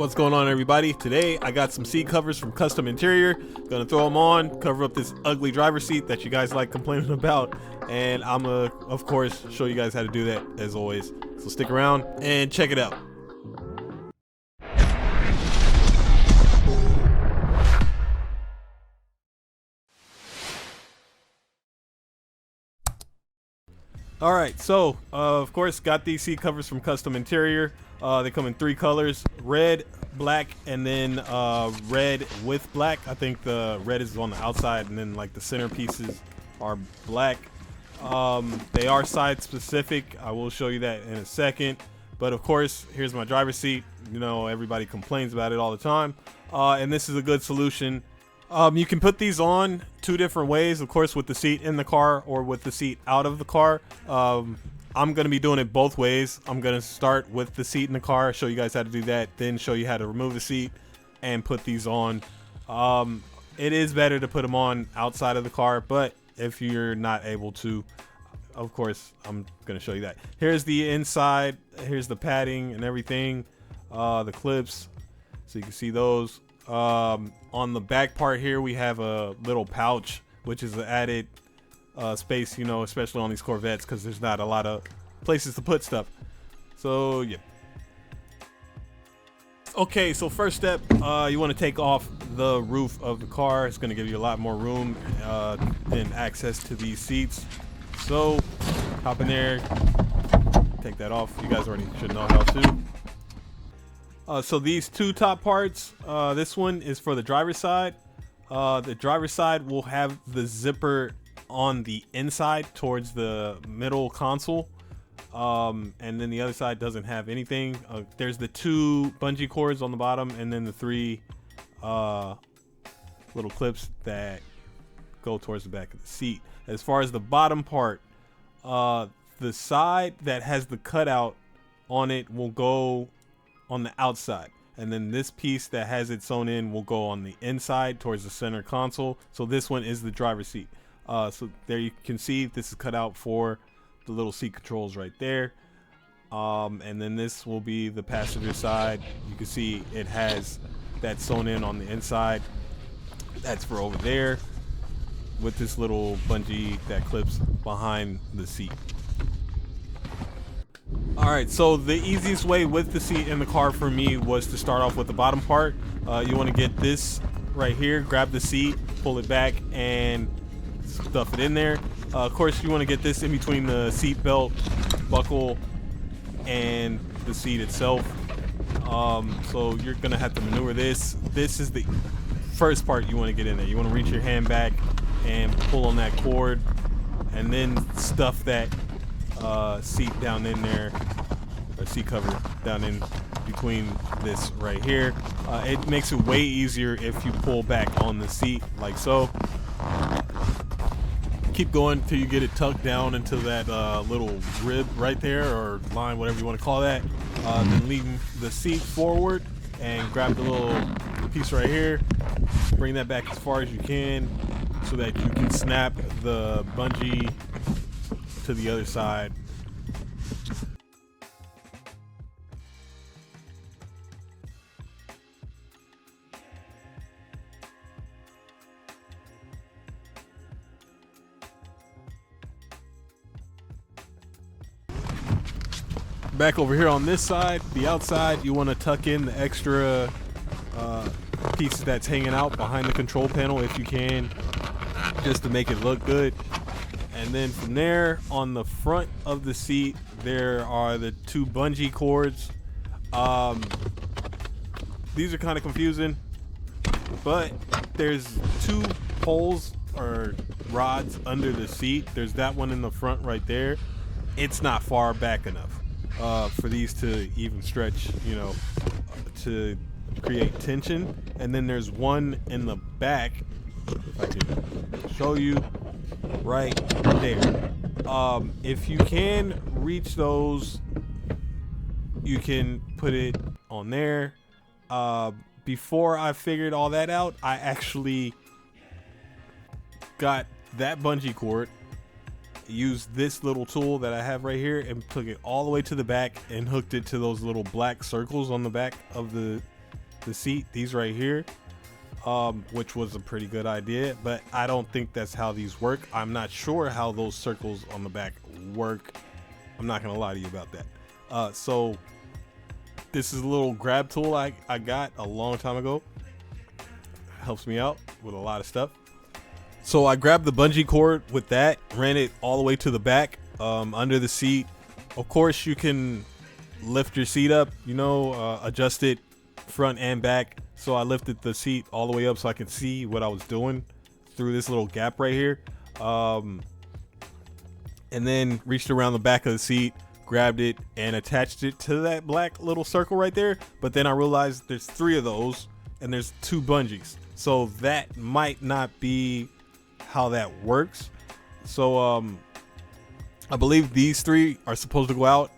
What's going on, everybody? Today I got some seat covers from Kustom Interior. Gonna throw them on, cover up this ugly driver's seat that you guys like complaining about, and I'm gonna of course show you guys how to do that as always. So stick around and check it out. Alright, so of course got these seat covers from Kustom Interior. They come in 3 colors: red, black, and then red with black. I think the red is on the outside, and then like the center pieces are black. They are side specific. I will show you that in a second. But of course, here's my driver's seat. You know, everybody complains about it all the time. And this is a good solution. You can put these on 2 different ways, of course, with the seat in the car or with the seat out of the car. I'm going to be doing it both ways. I'm going to start with the seat in the car, show you guys how to do that, then show you how to remove the seat and put these on. It is better to put them on outside of the car, but if you're not able to, of course, I'm going to show you that. Here's the inside. Here's the padding and everything, the clips, so you can see those. On the back part here, we have a little pouch, which is an added space, you know, especially on these Corvettes, because there's not a lot of places to put stuff. So yeah. Okay, so first step, you want to take off the roof of the car. It's going to give you a lot more room and access to these seats. So hop in there, take that off. You guys already should know how to. So these 2 top parts, this one is for the driver's side. The driver's side will have the zipper on the inside towards the middle console, and then the other side doesn't have anything. There's the 2 bungee cords on the bottom, and then the 3 little clips that go towards the back of the seat. As far as the bottom part, the side that has the cutout on it will go on the outside, and then this piece that has it sewn in will go on the inside towards the center console. So this one is the driver's seat. So there you can see this is cut out for the little seat controls right there. And then this will be the passenger side. You can see it has that sewn in on the inside. That's for over there with this little bungee that clips behind the seat. Alright, so the easiest way with the seat in the car for me was to start off with the bottom part. You want to get this right here, grab the seat, pull it back, and stuff it in there. Of course, you want to get this in between the seat belt buckle and the seat itself. So you're going to have to maneuver this. This is the first part you want to get in there. You want to reach your hand back and pull on that cord, and then stuff that seat down in there, or seat cover down in between this right here. It makes it way easier if you pull back on the seat like so. Keep going till you get it tucked down into that little rib right there, or line, whatever you want to call that. Then leave the seat forward and grab the little piece right here, bring that back as far as you can so that you can snap the bungee to the other side. Back over here on this side, the outside, you want to tuck in the extra piece that's hanging out behind the control panel if you can, just to make it look good. And then from there, on the front of the seat, there are the 2 bungee cords. These are kind of confusing, but there's 2 poles or rods under the seat. There's that one in the front right there. It's not far back enough for these to even stretch, you know, to create tension. And then there's one in the back, if I can show you, right there. If you can reach those, you can put it on there. Before I figured all that out, I actually got that bungee cord, used this little tool that I have right here, and took it all the way to the back and hooked it to those little black circles on the back of the the seat, these right here, which was a pretty good idea, but I don't think that's how these work. I'm not sure how those circles on the back work. I'm not gonna lie to you about that. So this is a little grab tool I got a long time ago. Helps me out with a lot of stuff. So I grabbed the bungee cord with that, ran it all the way to the back, under the seat. Of course, you can lift your seat up, you know, adjust it front and back. So I lifted the seat all the way up so I could see what I was doing through this little gap right here. And then reached around the back of the seat, grabbed it and attached it to that black little circle right there. But then I realized there's 3 of those and there's 2 bungees. So that might not be how that works. So I believe these 3 are supposed to go out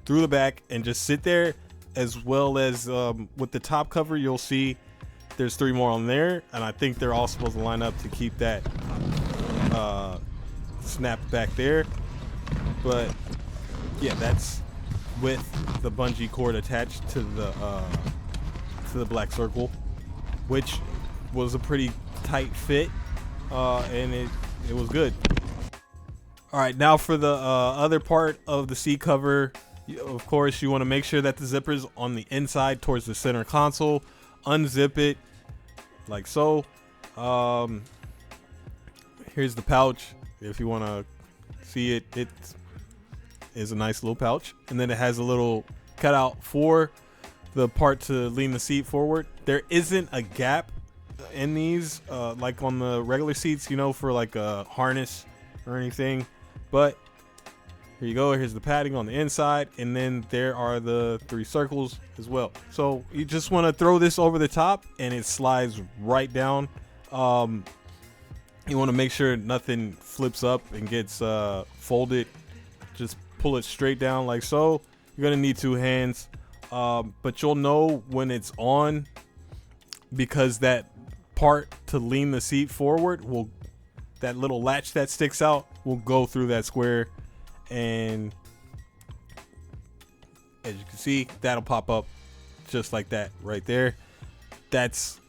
through the back and just sit there, as well as with the top cover you'll see there's 3 more on there, and I think they're all supposed to line up to keep that snapped back there. But yeah, that's with the bungee cord attached to the black circle, which was a pretty tight fit, and it was good. All right, now for the other part of the seat cover. Of course, you want to make sure that the zipper's on the inside towards the center console. Unzip it like so. Here's the pouch. If you want to see it, it is a nice little pouch. And then it has a little cutout for the part to lean the seat forward. There isn't a gap in these like on the regular seats, you know, for like a harness or anything. But here you go. Here's the padding on the inside, and then there are the 3 circles as well. So you just want to throw this over the top and it slides right down. You want to make sure nothing flips up and gets folded. Just pull it straight down like so. You're gonna need 2 hands, but you'll know when it's on because that part to lean the seat forward will, that little latch that sticks out will go through that square, and as you can see, that'll pop up just like that right there. That's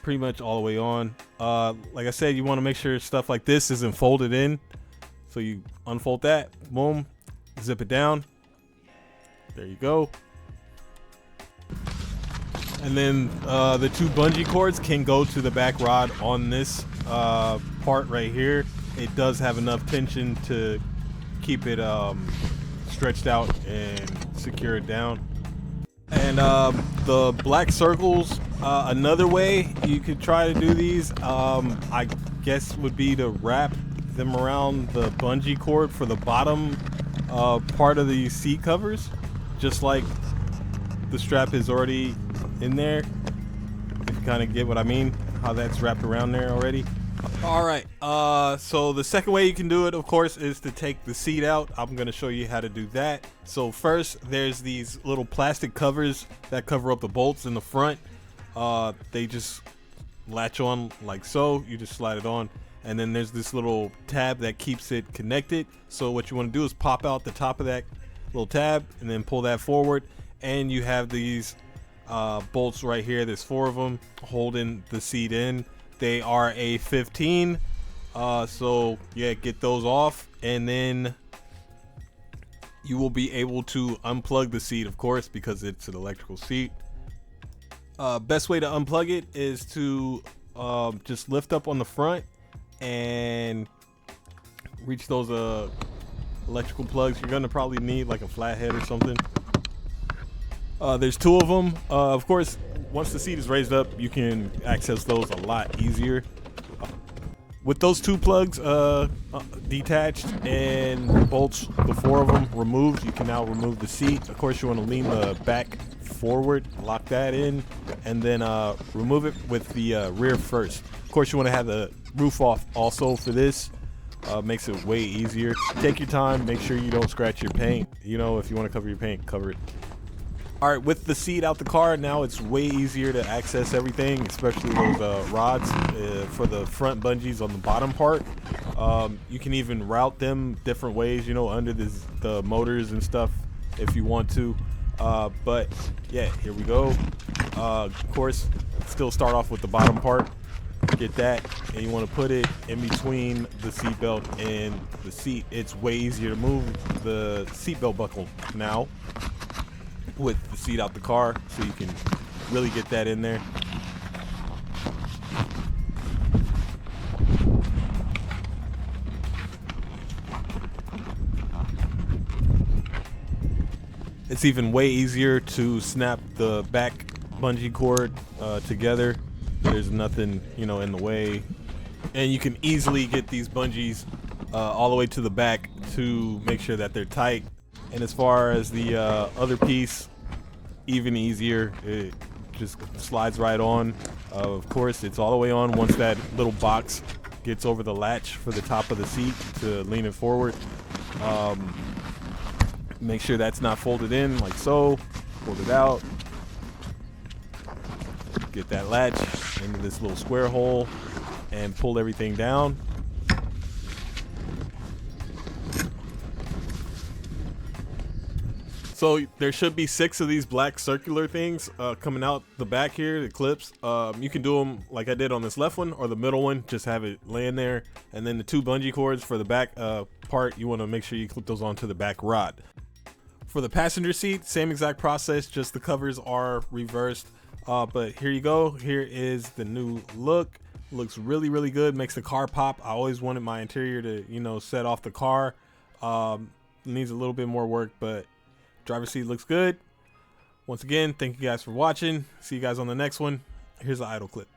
pretty much all the way on. Like I said, you want to make sure stuff like this isn't folded in, so you unfold that, boom, zip it down, there you go. And then the 2 bungee cords can go to the back rod on this part right here. It does have enough tension to keep it stretched out and secure it down. And the black circles, another way you could try to do these, I guess, would be to wrap them around the bungee cord for the bottom part of the seat covers, just like the strap is already in there. If you kind of get what I mean, how that's wrapped around there already. All right, so the second way you can do it, of course, is to take the seat out. I'm going to show you how to do that. So first, there's these little plastic covers that cover up the bolts in the front. They just latch on like so. You just slide it on, and then there's this little tab that keeps it connected. So what you want to do is pop out the top of that little tab and then pull that forward, and you have these bolts right here. There's 4 of them holding the seat in. They are a 15, so yeah, get those off, and then you will be able to unplug the seat, of course, because it's an electrical seat. Best way to unplug it is to just lift up on the front and reach those electrical plugs. You're gonna probably need like a flathead or something. There's 2 of them. Of course, once the seat is raised up, you can access those a lot easier. With those 2 plugs detached and the bolts, the 4 of them removed, you can now remove the seat. Of course, you want to lean the back forward, lock that in, and then remove it with the rear first. Of course, you want to have the roof off also for this. Makes it way easier. Take your time, make sure you don't scratch your paint. You know, if you want to cover your paint, cover it. All right, with the seat out the car, now it's way easier to access everything, especially those rods for the front bungees on the bottom part. You can even route them different ways, you know, under the motors and stuff if you want to. But yeah, here we go. Of course, still start off with the bottom part. Get that, and you want to put it in between the seatbelt and the seat. It's way easier to move the seatbelt buckle now with the seat out the car, so you can really get that in there. It's even way easier to snap the back bungee cord together. There's nothing, you know, in the way, and you can easily get these bungees all the way to the back to make sure that they're tight. And as far as the other piece, even easier. It just slides right on. Of course, it's all the way on once that little box gets over the latch for the top of the seat to lean it forward. Make sure that's not folded in like so. Fold it out. Get that latch into this little square hole and pull everything down. So there should be 6 of these black circular things coming out the back here, the clips. You can do them like I did on this left one or the middle one, just have it laying there. And then the 2 bungee cords for the back part, you want to make sure you clip those onto the back rod. For the passenger seat, same exact process, just the covers are reversed. But here you go. Here is the new look. Looks really, really good. Makes the car pop. I always wanted my interior to, you know, set off the car. Needs a little bit more work, but driver's seat looks good. Once again, thank you guys for watching. See you guys on the next one. Here's the idle clip.